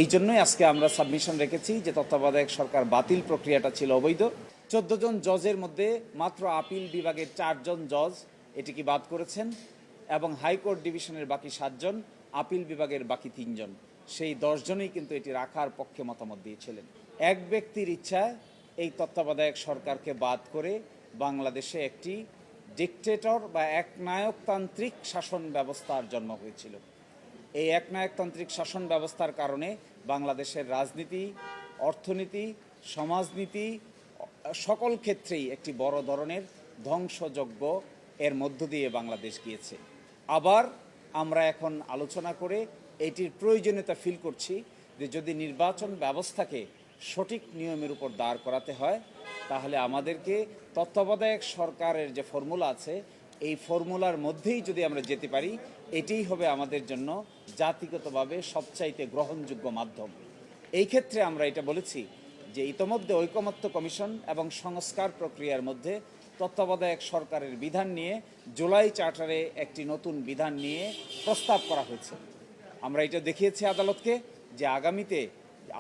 এই জন্যই আজকে আমরা সাবমিশন রেখেছি যে তত্ত্বাবধায়ক সরকার বাতিল প্রক্রিয়াটা ছিল অবৈধ। 14 জন জজের মধ্যে মাত্র আপিল বিভাগের 4 জন জজ এটিকে বাদ করেছেন এবং হাইকোর্ট ডিভিশনের বাকি 7 জন, আপিল বিভাগের বাকি 3 জন, সেই 10 জনই কিন্তু এটি রাখার পক্ষে মতামত দিয়েছিলেন। এক ব্যক্তির ইচ্ছায় এই তত্ত্বাবধায়ক সরকারকে বাদ করে বাংলাদেশে একটি ডিকটেটর বা একনায়কতান্ত্রিক শাসন ব্যবস্থার জন্ম হয়েছিল। এই একনায়কতান্ত্রিক শাসন ব্যবস্থার কারণে বাংলাদেশের রাজনীতি, অর্থনীতি, সমাজনীতি সকল ক্ষেত্রেই একটি বড় ধরনের ধ্বংসযজ্ঞ এর মধ্য দিয়ে বাংলাদেশ গিয়েছে। আবার আমরা এখন আলোচনা করে এটির প্রয়োজনীয়তা ফিল করছি যে যদি নির্বাচন ব্যবস্থাকে সঠিক নিয়মের উপর দাঁড় করাতে হয় তাহলে আমাদেরকে তত্ত্বাবধায়ক সরকারের যে ফর্মুলা আছে এই ফর্মুলার মধ্যেই যদি আমরা যেতে পারি এটিই হবে আমাদের জন্য জাতিগতভাবে সবচাইতে গ্রহণযোগ্য মাধ্যম। এই ক্ষেত্রে আমরা এটা বলেছি যে ইতোমধ্যে ঐকমত্য কমিশন এবং সংস্কার প্রক্রিয়ার মধ্যে তত্ত্বাবধায়ক সরকারের বিধান নিয়ে জুলাই চার্টারে একটি নতুন বিধান নিয়ে প্রস্তাব করা হয়েছে। আমরা এটা দেখিয়েছি আদালতকে যে আগামীতে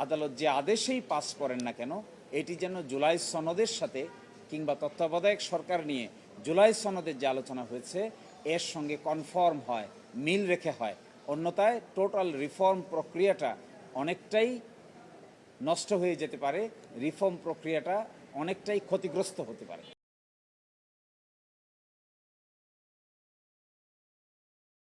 আদালত যে আদেশেই পাস করেন না কেন এটি যেন জুলাই সনদের সাথে কিংবা তত্ত্বাবধায়ক সরকার নিয়ে জুলাই সনদের যে আলোচনা হয়েছে এর সঙ্গে কনফর্ম হয়, মিল রেখে হয়। অন্যথায় টোটাল রিফর্ম প্রক্রিয়াটা অনেকটাই নষ্ট হয়ে যেতে পারে, রিফর্ম প্রক্রিয়াটা অনেকটাই ক্ষতিগ্রস্ত হতে পারে।